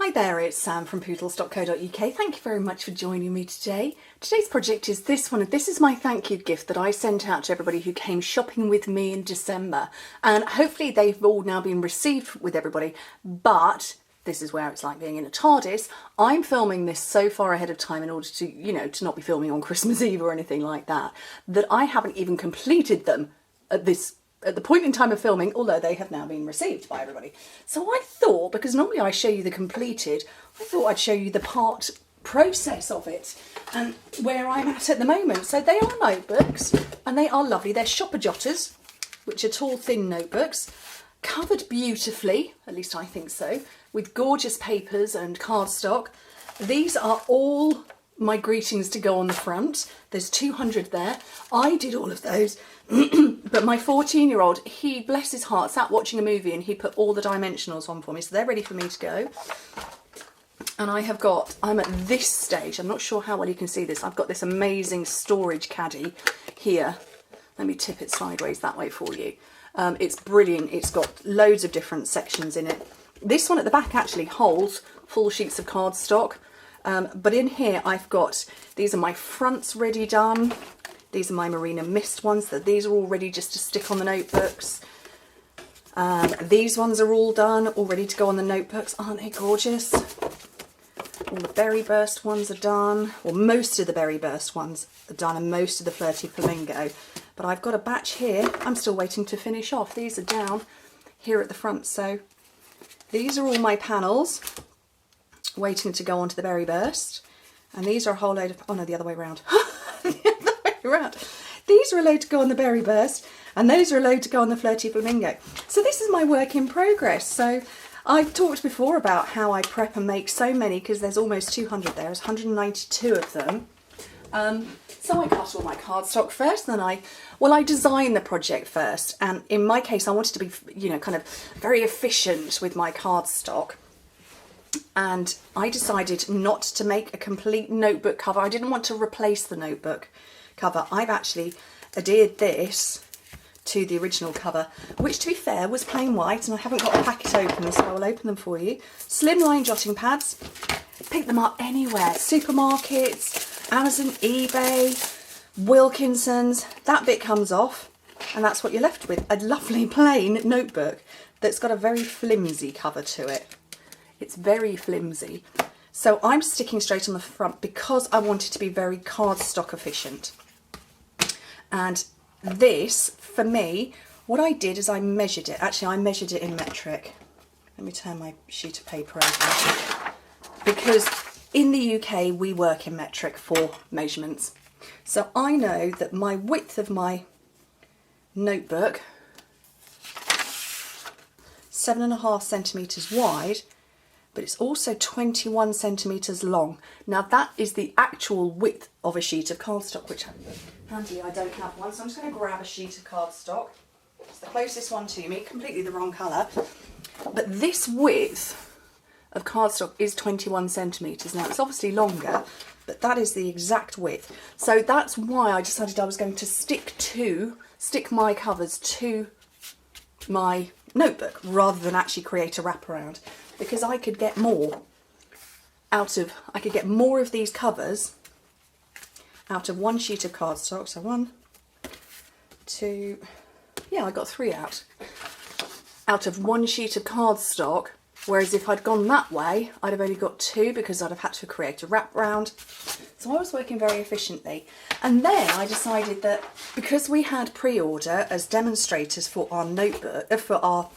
Hi there, it's Sam from poodles.co.uk. Thank you very much for joining me today. Today's project is this one. This is my thank you gift that I sent out to everybody who came shopping with me in December. And hopefully they've all now been received with everybody, but this is where it's like being in a TARDIS. I'm filming this so far ahead of time in order to, to not be filming on Christmas Eve or anything like that, that I haven't even completed them at the point in time of filming, although they have now been received by everybody. So I thought, because normally I show you the completed, I thought I'd show you the part process of it and where I'm at the moment. So they are notebooks and they are lovely. They're shopper jotters, which are tall, thin notebooks, covered beautifully, at least I think so, with gorgeous papers and cardstock. These are all my greetings to go on the front. There's 200 there. I did all of those. But my 14-year-old, he, bless his heart, sat watching a movie and he put all the dimensionals on for me. So they're ready for me to go. And I'm at this stage, I'm not sure how well you can see this, I've got this amazing storage caddy here. Let me tip it sideways that way for you. It's brilliant. It's got loads of different sections in it. This one at the back actually holds full sheets of cardstock. But in here I've got, these are my fronts ready done. These are my Marina Mist ones. These are all ready just to stick on the notebooks. These ones are all done, all ready to go on the notebooks. Aren't they gorgeous? All the Berry Burst ones are done. Well, most of the Berry Burst ones are done and most of the Flirty Flamingo. But I've got a batch here. I'm still waiting to finish off. These are down here at the front. So these are all my panels waiting to go onto the Berry Burst. And these are a whole load of, oh no, the other way around. Around. These are a load to go on the Berry Burst and those are a load to go on the Flirty Flamingo. So this is my work in progress. So I've talked before about how I prep and make so many, because there's almost 200 there, there's 192 of them. So I cut all my cardstock first, then I design the project first, and in my case I wanted to be, kind of very efficient with my cardstock. And I decided not to make a complete notebook cover. I didn't want to replace the notebook cover. I've actually adhered this to the original cover, which to be fair was plain white, and I haven't got a packet open, so I will open them for you. Slimline jotting pads, pick them up anywhere, supermarkets, Amazon, eBay, Wilkinson's. That bit comes off and that's what you're left with, a lovely plain notebook that's got a very flimsy cover to it. It's very flimsy. So I'm sticking straight on the front because I want it to be very cardstock efficient. And this, for me, what I did is I measured it. Actually, I measured it in metric. Let me turn my sheet of paper over. Because in the UK, we work in metric for measurements. So I know that my width of my notebook, 7.5 centimetres wide, but it's also 21 centimetres long. Now that is the actual width of a sheet of cardstock, which handy I don't have one, so I'm just going to grab a sheet of cardstock. It's the closest one to me, completely the wrong colour. But this width of cardstock is 21 centimetres. Now it's obviously longer, but that is the exact width. So that's why I decided I was going to stick my covers to my notebook rather than actually create a wraparound, because I could get more more of these covers out of one sheet of cardstock. So 1, 2, yeah, I got 3 out of one sheet of cardstock, whereas if I'd gone that way I'd have only got 2 because I'd have had to create a wraparound. So I was working very efficiently. And then I decided that because we had pre-order as demonstrators for our notebook, for our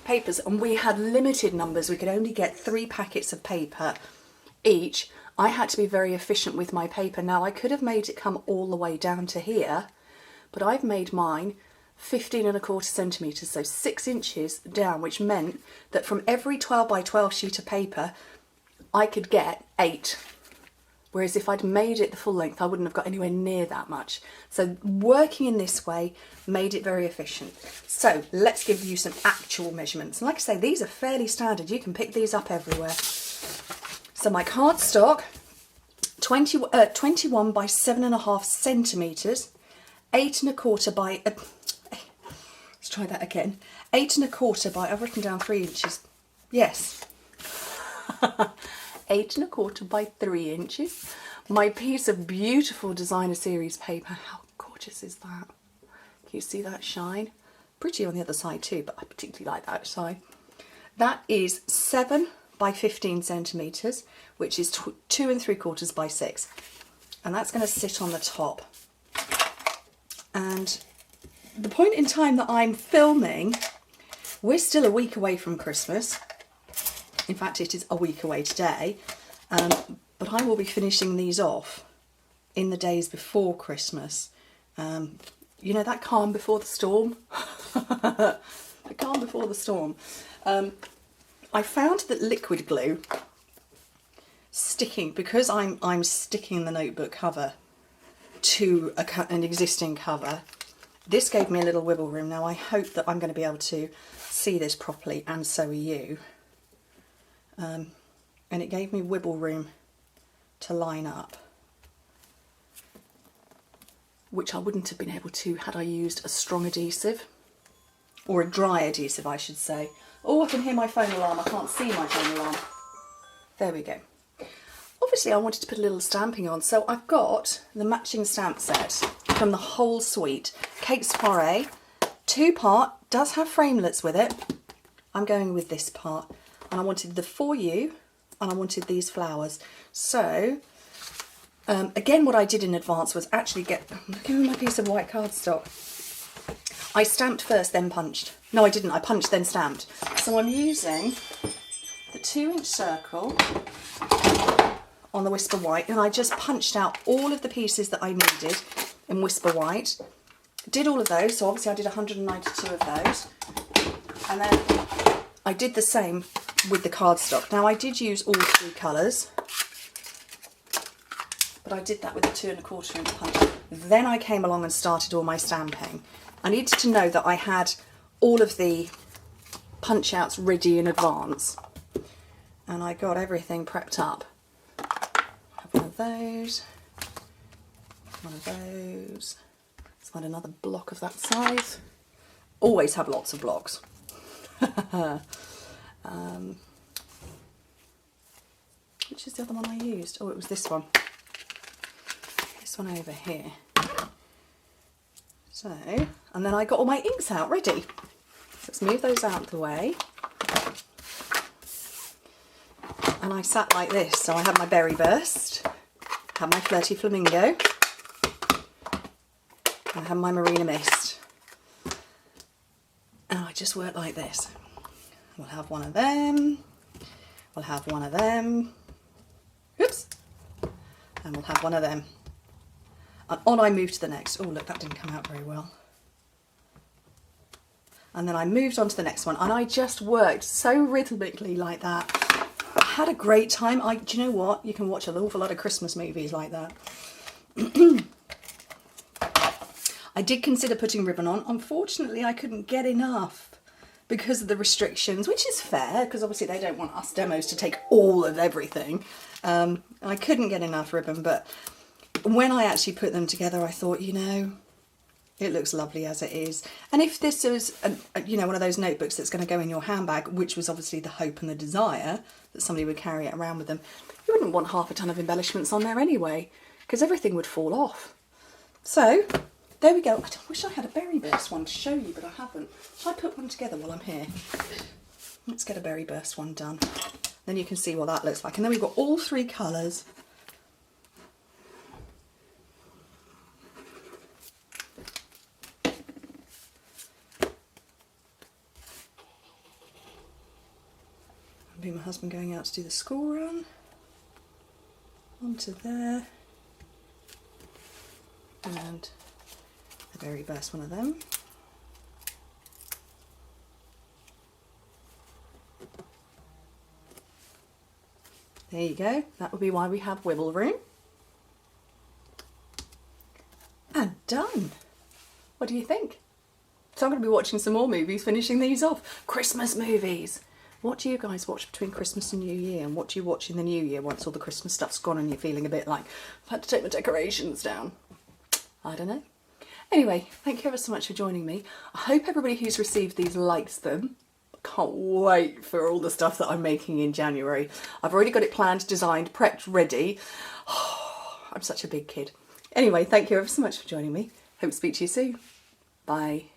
papers, and we had limited numbers, we could only get 3 packets of paper each, I had to be very efficient with my paper. Now I could have made it come all the way down to here, but I've made mine 15.25 centimetres, so 6 inches down, which meant that from every 12 by 12 sheet of paper I could get 8. Whereas if I'd made it the full length, I wouldn't have got anywhere near that much. So working in this way made it very efficient. So let's give you some actual measurements. And like I say, these are fairly standard. You can pick these up everywhere. So my cardstock, 21 by 7.5 centimetres, 8.25 by, let's try that again, 8.25 by, I've written down 3 inches. Yes. 8¼ by 3 inches. My piece of beautiful designer series paper. How gorgeous is that? Can you see that shine? Pretty on the other side too, but I particularly like that side. That is 7 by 15 centimetres, which is 2¾ by 6. And that's going to sit on the top. And the point in time that I'm filming, we're still a week away from Christmas. In fact, it is a week away today. But I will be finishing these off in the days before Christmas. You know, that calm before the storm? The calm before the storm. I found that liquid glue sticking, because I'm sticking the notebook cover to an existing cover, this gave me a little wiggle room. Now I hope that I'm going to be able to see this properly, and so are you. And it gave me wiggle room to line up, which I wouldn't have been able to had I used a strong adhesive, or a dry adhesive I should say. Oh, I can hear my phone alarm. I can't see my phone alarm. There we go. Obviously I wanted to put a little stamping on, so I've got the matching stamp set from the whole suite. Cake Soiree, 2-part, does have framelits with it. I'm going with this part, and I wanted the For You, and I wanted these flowers. So again, what I did in advance was actually give me my piece of white cardstock. I stamped first, then punched. No, I didn't. I punched, then stamped. So I'm using the 2-inch circle on the Whisper White, and I just punched out all of the pieces that I needed in Whisper White. Did all of those, so obviously I did 192 of those. And then I did the same with the cardstock. Now I did use all 3 colours, but I did that with a 2¼ inch punch. Then I came along and started all my stamping. I needed to know that I had all of the punch outs ready in advance, and I got everything prepped up. Have one of those, one of those. Let's find another block of that size. Always have lots of blocks. Which is the other one I used? Oh, it was this one. This one over here. So, and then I got all my inks out ready. So let's move those out of the way. And I sat like this. So I had my Berry Burst, had my Flirty Flamingo, I had my Marina Mist. And I just worked like this. We'll have one of them, we'll have one of them, oops, and we'll have one of them. And on I moved to the next. Oh look, that didn't come out very well. And then I moved on to the next one, and I just worked so rhythmically like that. I had a great time. Do you know what? You can watch an awful lot of Christmas movies like that. I did consider putting ribbon on. Unfortunately, I couldn't get enough because of the restrictions, which is fair, because obviously they don't want us demos to take all of everything. I couldn't get enough ribbon, but when I actually put them together, I thought, you know, it looks lovely as it is. And if this was, you know, one of those notebooks that's going to go in your handbag, which was obviously the hope and the desire that somebody would carry it around with them, you wouldn't want half a ton of embellishments on there anyway, because everything would fall off. So there we go. I wish I had a Berry Burst one to show you, but I haven't. Shall I put one together while I'm here? Let's get a Berry Burst one done. Then you can see what that looks like. And then we've got all 3 colours. Be my husband going out to do the school run. Onto there. And the Berry Burst one of them. There you go. That would be why we have wiggle room. And done. What do you think? So I'm going to be watching some more movies, finishing these off. Christmas movies. What do you guys watch between Christmas and New Year? And what do you watch in the New Year once all the Christmas stuff's gone and you're feeling a bit like, I've had to take the decorations down? I don't know. Anyway, thank you ever so much for joining me. I hope everybody who's received these likes them, can't wait for all the stuff that I'm making in January. I've already got it planned, designed, prepped, ready. I'm such a big kid. Anyway, thank you ever so much for joining me. Hope to speak to you soon. Bye.